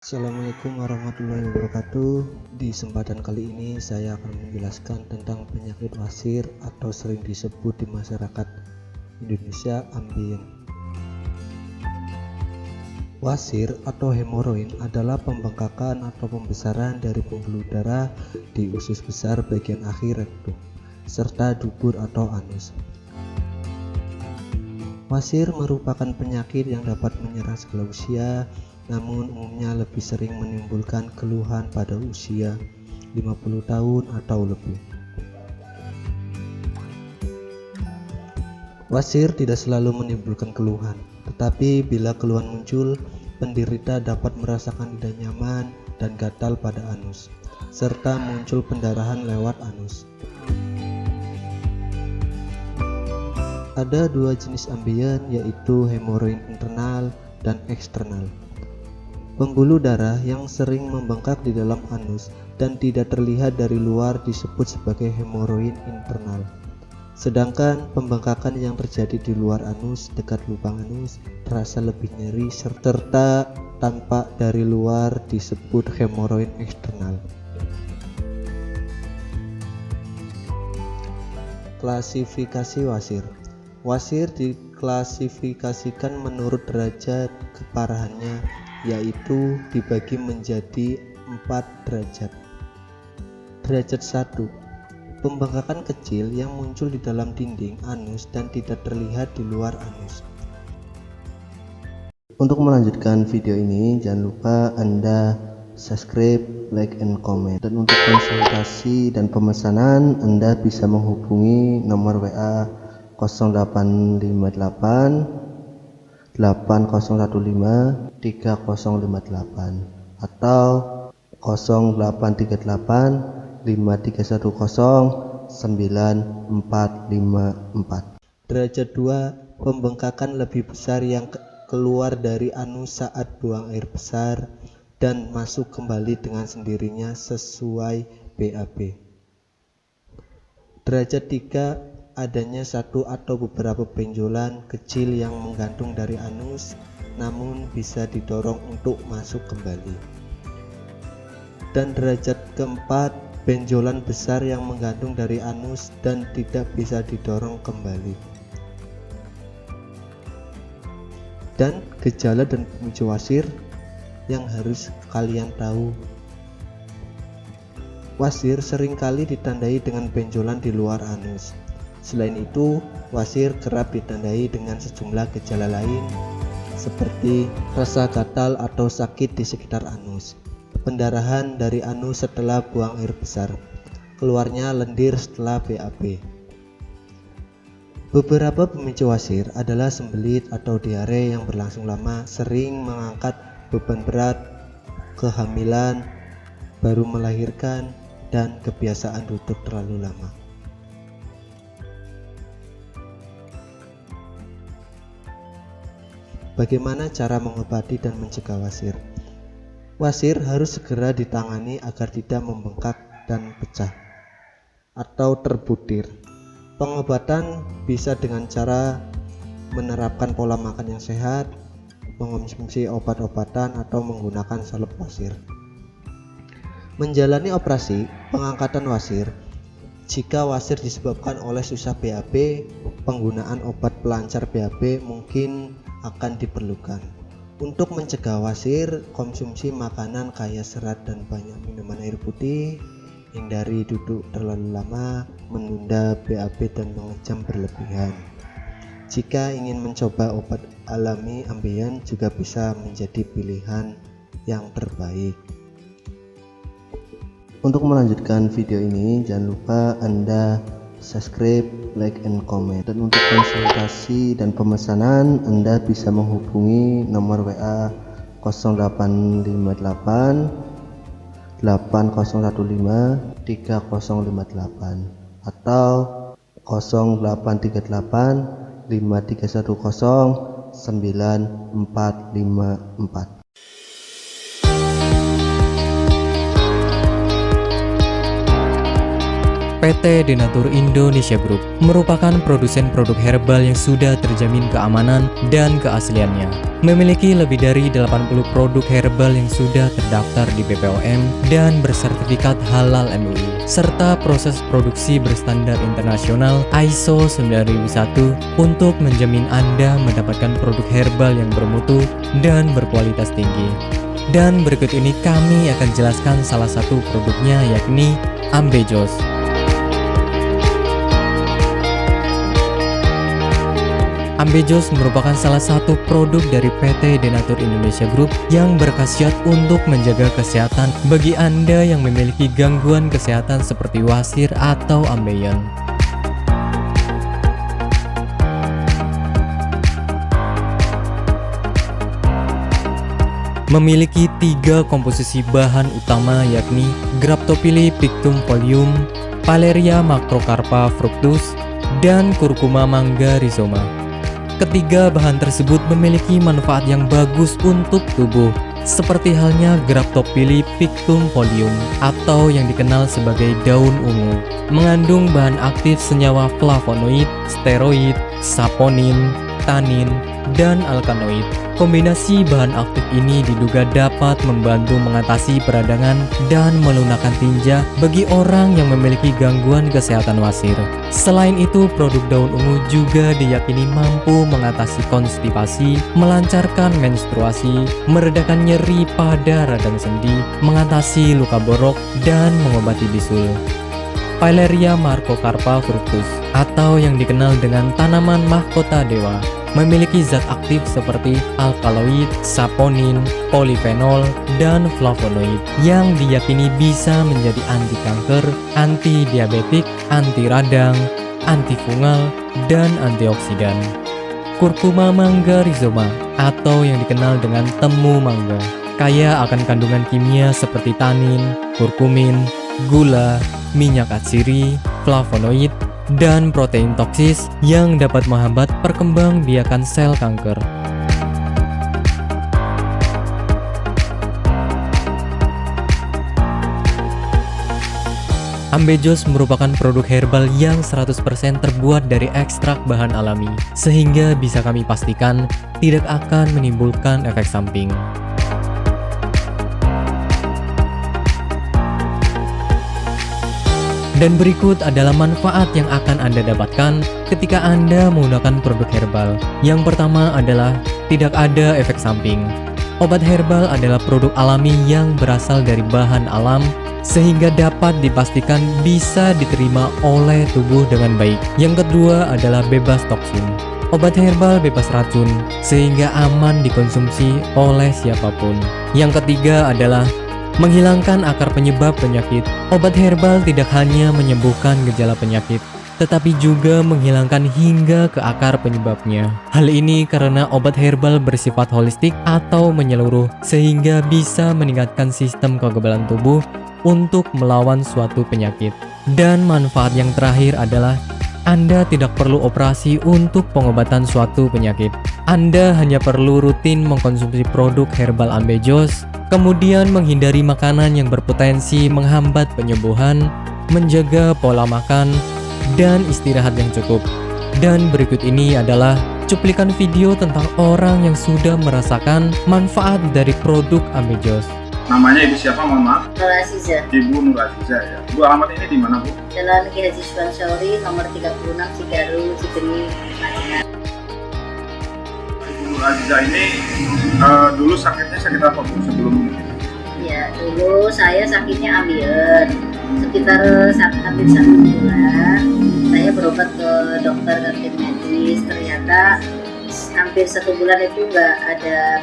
Assalamualaikum warahmatullahi wabarakatuh. Di kesempatan kali ini saya akan menjelaskan tentang penyakit wasir atau sering disebut di masyarakat Indonesia ambien. Wasir atau hemoroid adalah pembengkakan atau pembesaran dari pembuluh darah di usus besar bagian akhir rektum serta dubur atau anus. Wasir merupakan penyakit yang dapat menyerang segala usia, namun umumnya lebih sering menimbulkan keluhan pada usia 50 tahun atau lebih. Wasir tidak selalu menimbulkan keluhan, tetapi bila keluhan muncul, penderita dapat merasakan tidak nyaman dan gatal pada anus, serta muncul pendarahan lewat anus. Ada dua jenis ambien, yaitu hemoroid internal dan eksternal. Pembuluh darah yang sering membengkak di dalam anus dan tidak terlihat dari luar disebut sebagai hemoroid internal. Sedangkan pembengkakan yang terjadi di luar anus dekat lubang anus terasa lebih nyeri serta tampak dari luar disebut hemoroid eksternal. Klasifikasi wasir. Wasir diklasifikasikan menurut derajat keparahannya, yaitu dibagi menjadi 4 derajat. Derajat 1, pembengkakan kecil yang muncul di dalam dinding anus dan tidak terlihat di luar anus. Untuk melanjutkan video ini, jangan lupa Anda subscribe, like, and comment. Dan untuk konsultasi dan pemesanan, Anda bisa menghubungi nomor WA 0858 8015 3058 atau 0838 5310 9454. Derajat 2, pembengkakan lebih besar yang keluar dari anus saat buang air besar dan masuk kembali dengan sendirinya sesuai BAB. Derajat 3, adanya satu atau beberapa benjolan kecil yang menggantung dari anus namun bisa didorong untuk masuk kembali. Dan derajat keempat, benjolan besar yang menggantung dari anus dan tidak bisa didorong kembali. Dan gejala dan pemicu wasir yang harus kalian tahu. Wasir seringkali ditandai dengan benjolan di luar anus. Selain itu, wasir kerap ditandai dengan sejumlah gejala lain seperti rasa gatal atau sakit di sekitar anus, pendarahan dari anus setelah buang air besar, keluarnya lendir setelah BAB. Beberapa pemicu wasir adalah sembelit atau diare yang berlangsung lama, sering mengangkat beban berat, kehamilan, baru melahirkan, dan kebiasaan duduk terlalu lama. Bagaimana cara mengobati dan mencegah wasir? Wasir harus segera ditangani agar tidak membengkak dan pecah atau terbutir. Pengobatan bisa dengan cara menerapkan pola makan yang sehat, mengonsumsi obat-obatan, atau menggunakan salep wasir. Menjalani operasi pengangkatan wasir. Jika wasir disebabkan oleh susah BAB, penggunaan obat pelancar BAB mungkin akan diperlukan. Untuk mencegah wasir, konsumsi makanan kaya serat dan banyak minuman air putih, hindari duduk terlalu lama, menunda BAB dan mengejam berlebihan. Jika ingin mencoba obat alami ambien juga bisa menjadi pilihan yang terbaik. Untuk melanjutkan video ini, jangan lupa Anda subscribe, like, and comment. Dan untuk konsultasi dan pemesanan, Anda bisa menghubungi nomor WA 0858 8015 3058 atau 0838 5310 9454. PT Denatur Indonesia Group merupakan produsen produk herbal yang sudah terjamin keamanan dan keasliannya. Memiliki lebih dari 80 produk herbal yang sudah terdaftar di BPOM dan bersertifikat halal MUI, serta proses produksi berstandar internasional ISO 9001 untuk menjamin Anda mendapatkan produk herbal yang bermutu dan berkualitas tinggi. Dan berikut ini kami akan jelaskan salah satu produknya, yakni Ambejos. Ambejos merupakan salah satu produk dari PT Denatur Indonesia Group yang berkhasiat untuk menjaga kesehatan bagi Anda yang memiliki gangguan kesehatan seperti wasir atau ambeien. Memiliki 3 komposisi bahan utama, yakni Graptophylla pictum folium, Paleria macrocarpa fructus, dan Curcuma mangga rhizoma. Ketiga bahan tersebut memiliki manfaat yang bagus untuk tubuh, seperti halnya Graptophylla pictum folium atau yang dikenal sebagai daun ungu. Mengandung bahan aktif senyawa flavonoid, steroid, saponin, tanin, dan alkaloid. Kombinasi bahan aktif ini diduga dapat membantu mengatasi peradangan dan melunakkan tinja bagi orang yang memiliki gangguan kesehatan wasir. Selain itu, produk daun ungu juga diyakini mampu mengatasi konstipasi, melancarkan menstruasi, meredakan nyeri pada radang sendi, mengatasi luka borok, dan mengobati bisul. Paleria macrocarpa fructus atau yang dikenal dengan tanaman mahkota dewa memiliki zat aktif seperti alkaloid, saponin, polifenol, dan flavonoid yang diyakini bisa menjadi anti kanker, anti diabetik, anti radang, antifungal, dan antioksidan. Curcuma mangga rhizoma atau yang dikenal dengan temu mangga kaya akan kandungan kimia seperti tanin, kurkumin, gula, minyak atsiri, flavonoid, dan protein toksis yang dapat menghambat perkembangbiakan sel kanker. Ambejos merupakan produk herbal yang 100% terbuat dari ekstrak bahan alami, sehingga bisa kami pastikan tidak akan menimbulkan efek samping. Dan berikut adalah manfaat yang akan Anda dapatkan ketika Anda menggunakan produk herbal. Yang pertama adalah tidak ada efek samping. Obat herbal adalah produk alami yang berasal dari bahan alam, sehingga dapat dipastikan bisa diterima oleh tubuh dengan baik. Yang kedua adalah bebas toksin. Obat herbal bebas racun, sehingga aman dikonsumsi oleh siapapun. Yang ketiga adalah menghilangkan akar penyebab penyakit. Obat herbal tidak hanya menyembuhkan gejala penyakit, tetapi juga menghilangkan hingga ke akar penyebabnya. Hal ini karena obat herbal bersifat holistik atau menyeluruh, sehingga bisa meningkatkan sistem kekebalan tubuh untuk melawan suatu penyakit. Dan manfaat yang terakhir adalah Anda tidak perlu operasi untuk pengobatan suatu penyakit. Anda hanya perlu rutin mengkonsumsi produk herbal Ambejos, kemudian menghindari makanan yang berpotensi menghambat penyembuhan, menjaga pola makan, dan istirahat yang cukup. Dan berikut ini adalah cuplikan video tentang orang yang sudah merasakan manfaat dari produk Ambejos. Namanya Ibu siapa, mohon maaf? Nur Aziza. Ibu Nur Aziza ya. Bu, alamat ini di mana, Bu? Jalan Ki Haji Suwansori, nomor 36, Cigaru, Cikini, Madinah. Ibu Nur Aziza ini dulu sakitnya sakit apa, Bu, sebelum ini? Ya, dulu saya sakitnya ambeien. Sekitar hampir 1 bulan, saya berobat ke dokter kantin medis. Ternyata hampir 1 bulan itu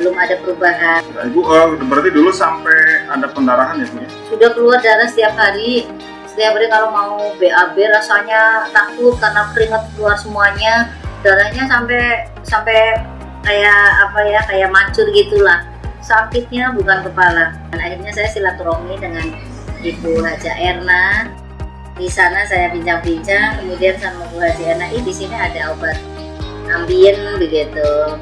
belum ada perubahan. Ya, Ibu, berarti dulu sampai ada pendarahan ya, Bu ya? Sudah keluar darah setiap hari. Setiap hari kalau mau BAB rasanya takut karena keringat keluar semuanya. Darahnya sampai kayak mancur gitulah. Sakitnya bukan kepala. Dan akhirnya saya silaturahmi dengan Ibu Haja Erna. Di sana saya bincang-bincang, kemudian sama Bu Haji Erna, di sini ada obat ambien begitu.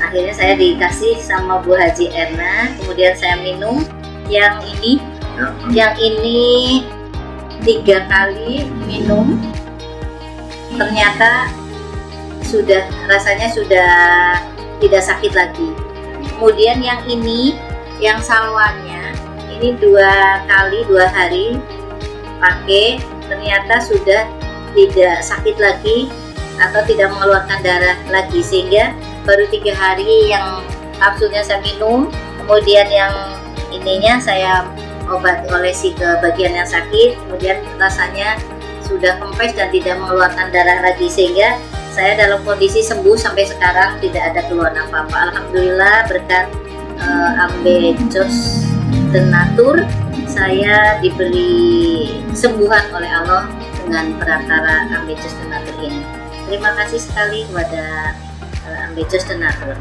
Akhirnya saya dikasih sama Bu Haji Erna, kemudian saya minum yang ini. Yang ini 3 kali minum ternyata rasanya sudah tidak sakit lagi. Kemudian yang ini, yang salwannya ini 2 kali 2 hari pakai, ternyata sudah tidak sakit lagi atau tidak mengeluarkan darah lagi, sehingga baru 3 hari yang kapsulnya saya minum, kemudian yang ininya saya obat olesi ke bagian yang sakit, kemudian rasanya sudah kempes dan tidak mengeluarkan darah lagi, sehingga saya dalam kondisi sembuh sampai sekarang, tidak ada keluhan apa-apa. Alhamdulillah berkat Ambejos Tenatur saya diberi kesembuhan oleh Allah dengan perantara Ambejos Tenatur ini. Terima kasih sekali kepada Ambejos Tenatur.